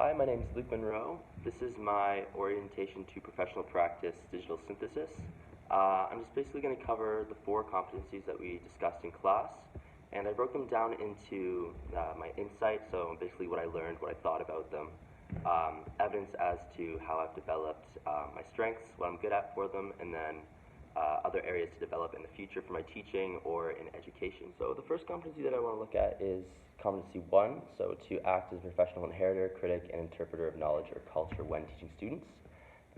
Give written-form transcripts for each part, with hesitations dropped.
Hi, my name is Luke Monroe. This is my orientation to professional practice digital synthesis. I'm just basically going to cover the four competencies that we discussed in class, and I broke them down into my insights, so basically what I learned, what I thought about them, evidence as to how I've developed my strengths, what I'm good at for them, and then other areas to develop in the future for my teaching or in education. So the first competency that I want to look at is competency one, so to act as a professional inheritor, critic, and interpreter of knowledge or culture when teaching students.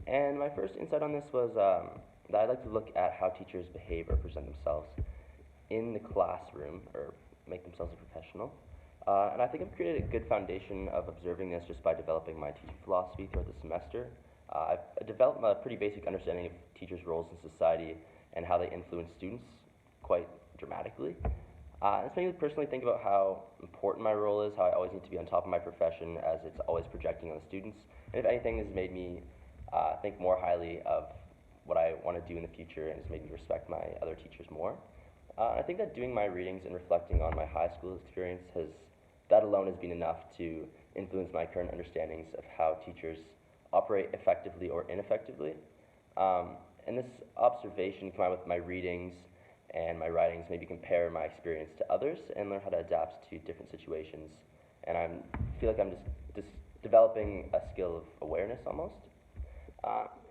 And my first insight on this was that I like to look at how teachers behave or present themselves in the classroom or make themselves a professional. And I think I've created a good foundation of observing this just by developing my teaching philosophy throughout the semester. I've developed a pretty basic understanding of teachers' roles in society and how they influence students quite dramatically. It's made me personally think about how important my role is, how I always need to be on top of my profession as it's always projecting on the students. And if anything, this has made me think more highly of what I want to do in the future and has made me respect my other teachers more. I think that doing my readings and reflecting on my high school experience that alone has been enough to influence my current understandings of how teachers operate effectively or ineffectively. And this observation combined with my readings and my writings maybe compare my experience to others and learn how to adapt to different situations. And I feel like I'm just developing a skill of awareness almost.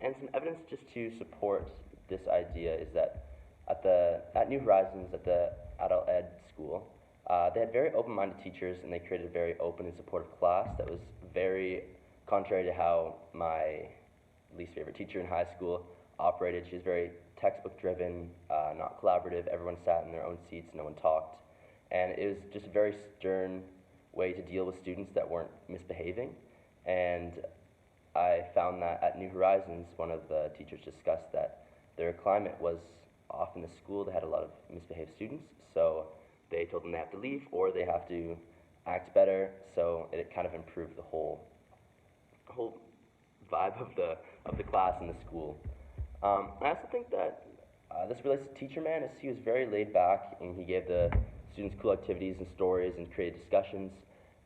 And some evidence just to support this idea is that at New Horizons, at the adult ed school, they had very open-minded teachers and they created a very open and supportive class that was very contrary to how my least favorite teacher in high school operated. She was very textbook driven, not collaborative. Everyone sat in their own seats, no one talked. And it was just a very stern way to deal with students that weren't misbehaving. And I found that at New Horizons, one of the teachers discussed that their climate was off in the school. They had a lot of misbehaved students, so they told them they have to leave or they have to act better. So it kind of improved the whole vibe of the class and the school. I also think that this relates to Teacher Man, as he was very laid back and he gave the students cool activities and stories and created discussions.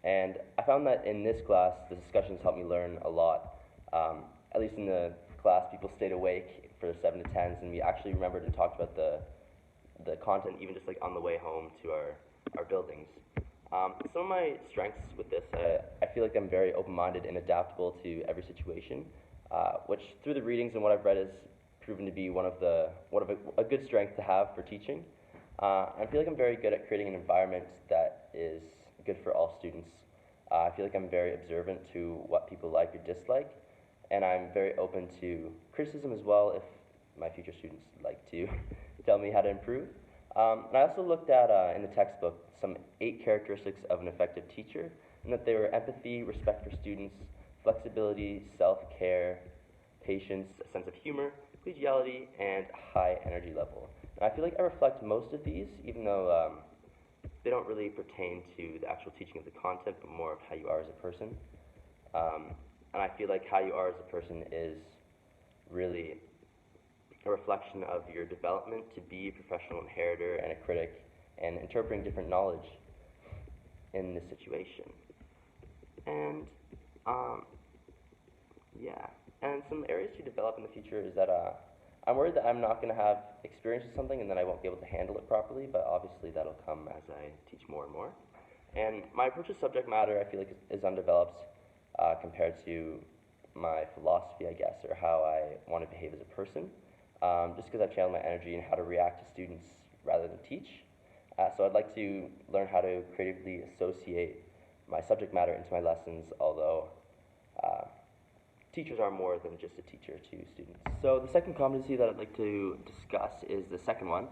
And I found that in this class, the discussions helped me learn a lot. At least in the class, people stayed awake for the 7 to 10s, and we actually remembered and talked about the content even just like on the way home to our buildings. Some of my strengths with this, I feel like I'm very open-minded and adaptable to every situation, which through the readings and what I've read has proven to be a good strength to have for teaching. I feel like I'm very good at creating an environment that is good for all students. I feel like I'm very observant to what people like or dislike, and I'm very open to criticism as well if my future students like to tell me how to improve. And I also looked at, in the textbook, some 8 characteristics of an effective teacher, and that they were empathy, respect for students, flexibility, self-care, patience, a sense of humor, collegiality, and high energy level. And I feel like I reflect most of these, even though they don't really pertain to the actual teaching of the content, but more of how you are as a person. And I feel like how you are as a person is really a reflection of your development to be a professional inheritor and a critic and interpreting different knowledge in this situation. And yeah, and some areas to develop in the future is that I'm worried that I'm not going to have experience with something and then I won't be able to handle it properly, but obviously that'll come as I teach more and more. And my approach to subject matter I feel like is undeveloped compared to my philosophy, I guess, or how I want to behave as a person. Just because I've channeled my energy in how to react to students rather than teach. So I'd like to learn how to creatively associate my subject matter into my lessons, although teachers are more than just a teacher to students. So the second competency that I'd like to discuss is the second one.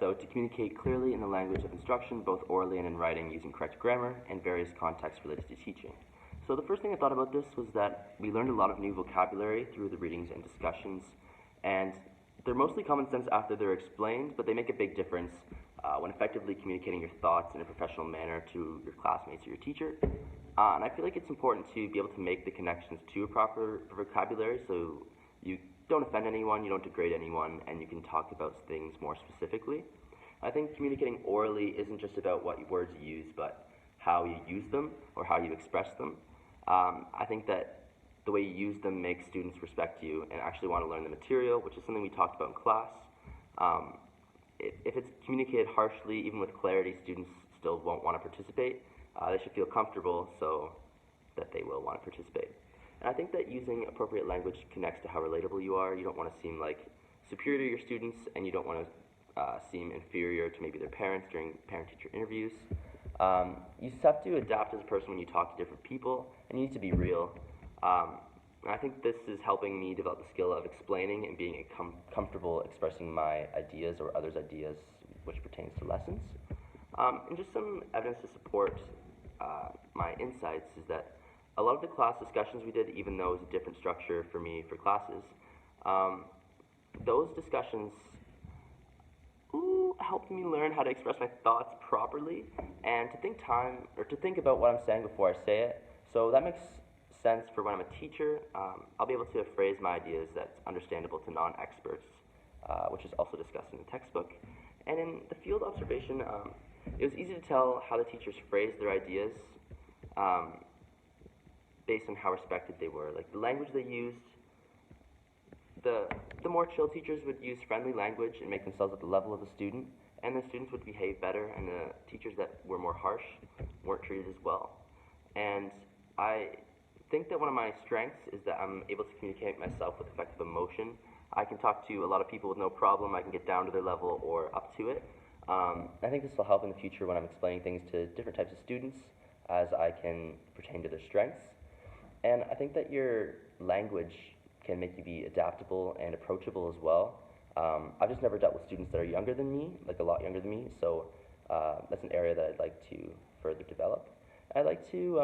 So to communicate clearly in the language of instruction, both orally and in writing, using correct grammar and various contexts related to teaching. So the first thing I thought about this was that we learned a lot of new vocabulary through the readings and discussions, and they're mostly common sense after they're explained, but they make a big difference when effectively communicating your thoughts in a professional manner to your classmates or your teacher. And I feel like it's important to be able to make the connections to a proper vocabulary so you don't offend anyone, you don't degrade anyone, and you can talk about things more specifically. I think communicating orally isn't just about what words you use, but how you use them or how you express them. I think that the way you use them makes students respect you and actually want to learn the material, which is something we talked about in class. If it's communicated harshly, even with clarity, students still won't want to participate. They should feel comfortable so that they will want to participate. And I think that using appropriate language connects to how relatable you are. You don't want to seem like superior to your students, and you don't want to seem inferior to maybe their parents during parent-teacher interviews. You just have to adapt as a person when you talk to different people, and you need to be real. And I think this is helping me develop the skill of explaining and being comfortable expressing my ideas or others' ideas which pertains to lessons. And just some evidence to support my insights is that a lot of the class discussions we did, even though it was a different structure for me for classes, those discussions helped me learn how to express my thoughts properly and to think about what I'm saying before I say it. So that makes sense for when I'm a teacher. I'll be able to phrase my ideas that's understandable to non-experts, which is also discussed in the textbook. And in the field observation, it was easy to tell how the teachers phrased their ideas based on how respected they were. Like the language they used, the more chill teachers would use friendly language and make themselves at the level of the student, and the students would behave better, and the teachers that were more harsh weren't treated as well. And I think that one of my strengths is that I'm able to communicate myself with effective emotion. I can talk to a lot of people with no problem. I can get down to their level or up to it. I think this will help in the future when I'm explaining things to different types of students as I can pertain to their strengths. And I think that your language can make you be adaptable and approachable as well. I've just never dealt with students that are younger than me, like a lot younger than me, so that's an area that I'd like to further develop. I'd like to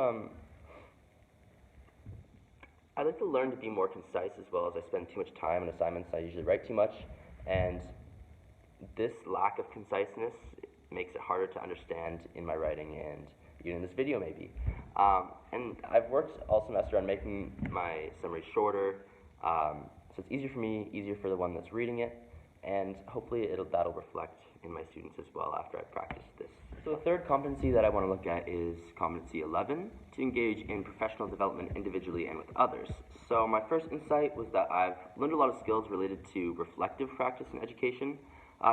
learn to be more concise as well, as I spend too much time on assignments. I usually write too much, and this lack of conciseness makes it harder to understand in my writing and even in this video maybe. And I've worked all semester on making my summary shorter, so it's easier for me, easier for the one that's reading it, and hopefully that'll reflect in my students as well after I've practiced this. So the third competency that I want to look at is competency 11, to engage in professional development individually and with others. So my first insight was that I've learned a lot of skills related to reflective practice in education.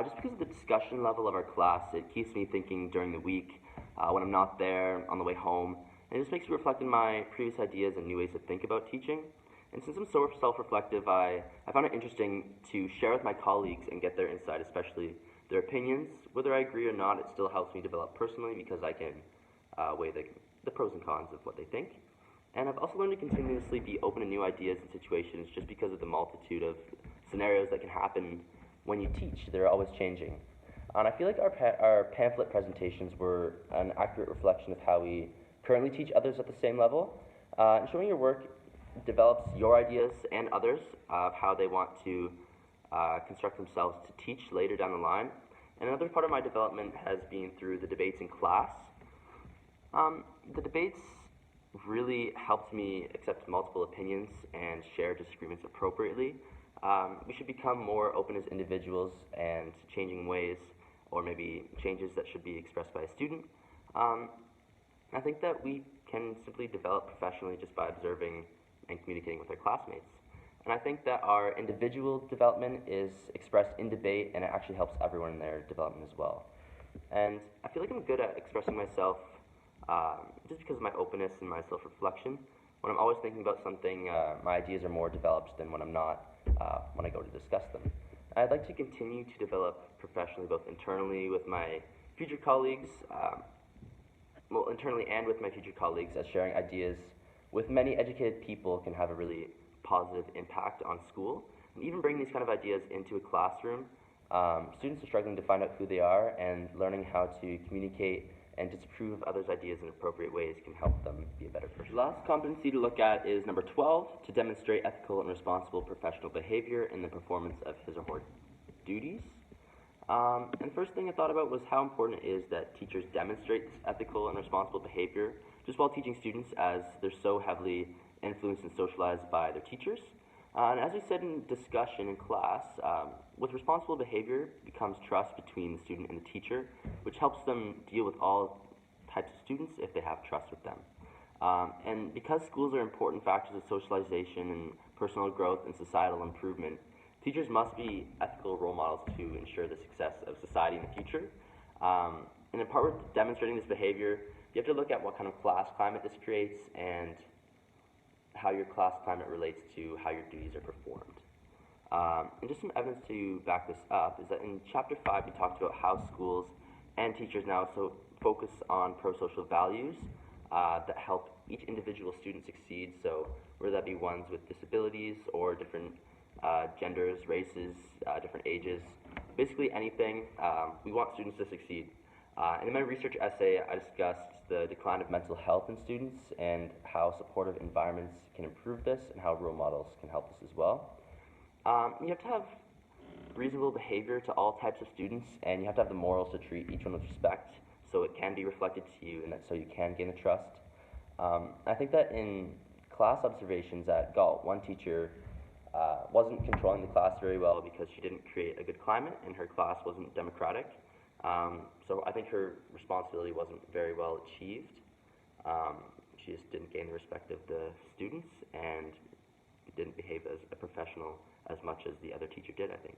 Just because of the discussion level of our class, it keeps me thinking during the week, when I'm not there, on the way home, and it just makes me reflect on my previous ideas and new ways to think about teaching. And since I'm so self-reflective, I found it interesting to share with my colleagues and get their insight, especially their opinions. Whether I agree or not, it still helps me develop personally because I can weigh the pros and cons of what they think. And I've also learned to continuously be open to new ideas and situations just because of the multitude of scenarios that can happen when you teach. They're always changing. And I feel like our pamphlet presentations were an accurate reflection of how we currently teach others at the same level. And showing your work develops your ideas and others of how they want to construct themselves to teach later down the line. And another part of my development has been through the debates in class. The debates really helped me accept multiple opinions and share disagreements appropriately. We should become more open as individuals and changing ways, or maybe changes that should be expressed by a student. I think that we can simply develop professionally just by observing and communicating with our classmates. And I think that our individual development is expressed in debate, and it actually helps everyone in their development as well. And I feel like I'm good at expressing myself just because of my openness and my self-reflection. When I'm always thinking about something, my ideas are more developed than when I'm not, when I go to discuss them. I'd like to continue to develop professionally, both internally with my future colleagues, internally and with my future colleagues, as sharing ideas with many educated people can have a really positive impact on school. And even bringing these kind of ideas into a classroom, students are struggling to find out who they are, and learning how to communicate and disapprove of others' ideas in appropriate ways can help them be a better person. Last competency to look at is number 12, to demonstrate ethical and responsible professional behavior in the performance of his or her duties. And the first thing I thought about was how important it is that teachers demonstrate this ethical and responsible behavior just while teaching students, as they're so heavily influenced and socialized by their teachers. And as we said in discussion in class, with responsible behavior becomes trust between the student and the teacher, which helps them deal with all types of students if they have trust with them. And because schools are important factors of socialization and personal growth and societal improvement, teachers must be ethical role models to ensure the success of society in the future. And in part with demonstrating this behavior, you have to look at what kind of class climate this creates and how your class climate relates to how your duties are performed. And just some evidence to back this up is that in Chapter 5 we talked about how schools and teachers now focus on pro-social values that help each individual student succeed, so whether that be ones with disabilities or different genders, races, different ages, basically anything, we want students to succeed. And in my research essay, I discussed the decline of mental health in students and how supportive environments can improve this and how role models can help us as well. You have to have reasonable behavior to all types of students, and you have to have the morals to treat each one with respect so it can be reflected to you and that so you can gain the trust. I think that in class observations at Galt, one teacher wasn't controlling the class very well because she didn't create a good climate and her class wasn't democratic. So I think her responsibility wasn't very well achieved. She just didn't gain the respect of the students and didn't behave as a professional as much as the other teacher did, I think.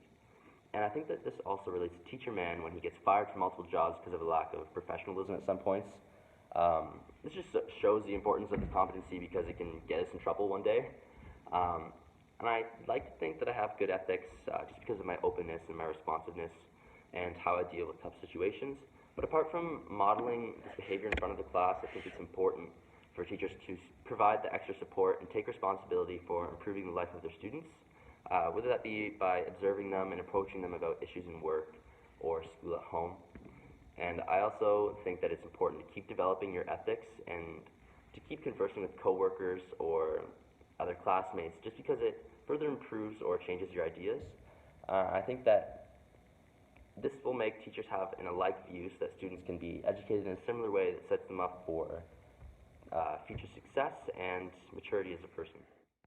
And I think that this also relates to Teacher Man when he gets fired from multiple jobs because of a lack of professionalism at some points. This just shows the importance of this competency because it can get us in trouble one day. And I like to think that I have good ethics just because of my openness and my responsiveness and how I deal with tough situations. But apart from modeling this behavior in front of the class, I think it's important for teachers to provide the extra support and take responsibility for improving the life of their students, whether that be by observing them and approaching them about issues in work or school at home. And I also think that it's important to keep developing your ethics and to keep conversing with coworkers or other classmates just because it further improves or changes your ideas. I think that this will make teachers have an alike view so that students can be educated in a similar way that sets them up for future success and maturity as a person.